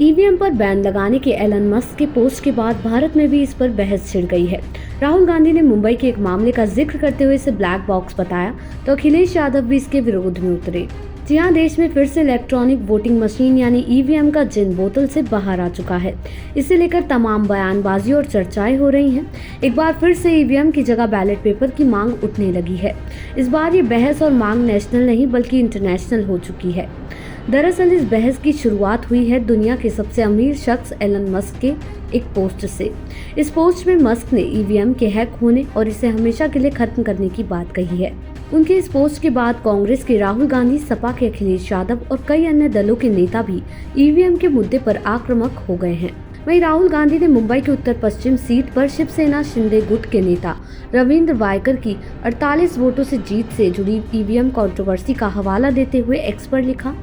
EVM पर ban लगाने के एलन मस्क के पोस्ट के बाद भारत में भी इस पर बहस छिड़ गई है। राहुल गांधी ने मुंबई के एक मामले का जिक्र करते हुए इसे ब्लैक बॉक्स बताया तो अखिलेश यादव भी इसके विरोध में उतरे। जी हां, देश में फिर से इलेक्ट्रॉनिक वोटिंग मशीन यानी ईवीएम का जिन बोतल से बाहर आ चुका है। इसे लेकर तमाम बयानबाजी और चर्चाएं हो रही हैं। एक बार फिर से ईवीएम की जगह बैलेट पेपर की मांग उठने लगी है। इस बार ये बहस और मांग नेशनल नहीं बल्कि इंटरनेशनल हो चुकी है। दरअसल इस बहस की शुरुआत हुई है दुनिया के सबसे अमीर शख्स एलन मस्क के एक पोस्ट से। इस पोस्ट में मस्क ने ईवीएम के हैक होने और इसे हमेशा के लिए खत्म करने की बात कही है। उनके इस पोस्ट के बाद कांग्रेस के राहुल गांधी, सपा के अखिलेश यादव और कई अन्य दलों के नेता भी ईवीएम के मुद्दे पर आक्रामक हो गए हैं। वहीं राहुल गांधी ने मुंबई की उत्तर पश्चिम सीट पर शिवसेना शिंदे गुट के नेता रविंद्र वायकर की 48 वोटों से जीत से जुड़ी ईवीएम कंट्रोवर्सी का हवाला देते हुए एक्स पर लिखा,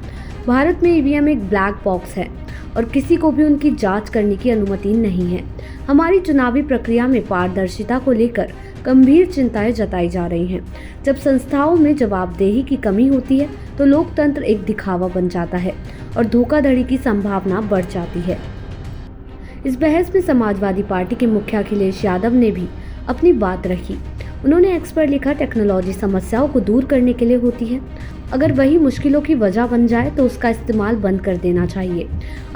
भारत में ईवीएम एक ब्लैक बॉक्स है और किसी को भी उनकी जांच करने की अनुमति नहीं है। हमारी चुनावी प्रक्रिया में पारदर्शिता को लेकर गंभीर चिंताएं जताई जा रही हैं। जब संस्थाओं में जवाबदेही की कमी होती है तो लोकतंत्र एक दिखावा बन जाता है और धोखाधड़ी की संभावना बढ़ जाती है। इस बहस में समाजवादी पार्टी के मुखिया अखिलेश यादव ने भी अपनी बात रखी। उन्होंने एक्स पर लिखा, टेक्नोलॉजी समस्याओं को दूर करने के लिए होती है। अगर वही मुश्किलों की वजह बन जाए तो उसका इस्तेमाल बंद कर देना चाहिए।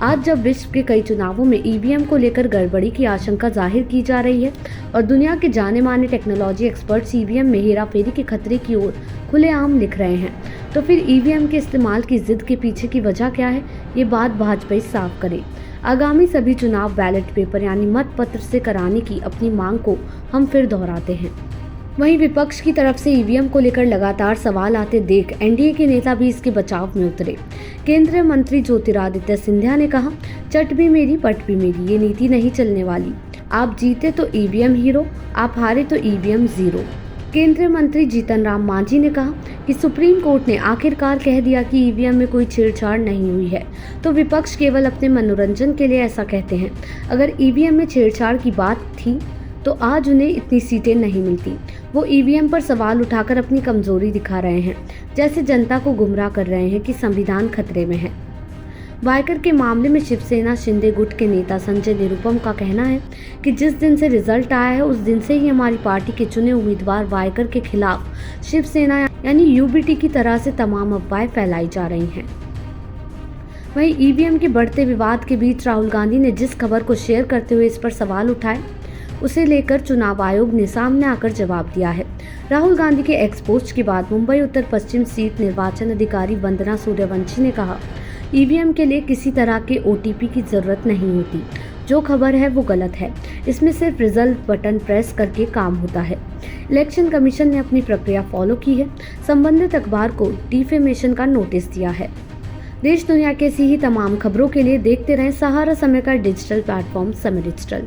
आज जब विश्व के कई चुनावों में ईवीएम को लेकर गड़बड़ी की आशंका जाहिर की जा रही है और दुनिया के जाने माने टेक्नोलॉजी एक्सपर्ट्स ईवीएम में हेराफेरी के खतरे की ओर खुलेआम लिख रहे हैं, तो फिर ईवीएम के इस्तेमाल की जिद के पीछे की वजह क्या है, ये बात भाजपा साफ करे। आगामी सभी चुनाव बैलेट पेपर यानी मत पत्र से कराने की अपनी मांग को हम फिर दोहराते हैं। वहीं विपक्ष की तरफ से ईवीएम को लेकर लगातार सवाल आते देख एनडीए के नेता भी इसके बचाव में उतरे। केंद्रीय मंत्री ज्योतिरादित्य सिंधिया ने कहा, चट भी मेरी पट भी मेरी, ये नीति नहीं चलने वाली। आप जीते तो ईवीएम हीरो, आप हारे तो ईवीएम जीरो। केंद्रीय मंत्री जीतन राम मांझी ने कहा कि सुप्रीम कोर्ट ने आखिरकार कह दिया कि ईवीएम में कोई छेड़छाड़ नहीं हुई है, तो विपक्ष केवल अपने मनोरंजन के लिए ऐसा कहते हैं। अगर ईवीएम में छेड़छाड़ की बात थी तो आज उन्हें इतनी सीटें नहीं मिलती। वो ईवीएम पर सवाल उठाकर अपनी कमजोरी दिखा रहे हैं, जैसे जनता को गुमराह कर रहे हैं कि संविधान खतरे में है। वायकर के मामले में शिवसेना शिंदे गुट के नेता संजय निरुपम का कहना है कि जिस दिन से रिजल्ट आया है उस दिन से ही हमारी पार्टी के चुने उम्मीदवार वायकर के खिलाफ शिवसेना यानी यूबीटी की तरह से तमाम अफवाहें फैलाई जा रही हैं। वहीं ईवीएम के बढ़ते विवाद के बीच राहुल गांधी ने जिस खबर को शेयर करते हुए इस पर सवाल उठाए, उसे लेकर चुनाव आयोग ने सामने आकर जवाब दिया है। राहुल गांधी के एक्स पोस्ट के बाद मुंबई उत्तर पश्चिम सीट निर्वाचन अधिकारी वंदना सूर्यवंशी ने कहा, ईवीएम के लिए किसी तरह के ओटीपी की जरूरत नहीं होती। जो खबर है वो गलत है। इसमें सिर्फ रिजल्ट बटन प्रेस करके काम होता है। इलेक्शन कमीशन ने अपनी प्रक्रिया फॉलो की है। संबंधित अखबार को डिफेमेशन का नोटिस दिया है। देश दुनिया की ऐसी ही तमाम खबरों के लिए देखते रहें सहारा समय का डिजिटल प्लेटफॉर्म समय डिजिटल।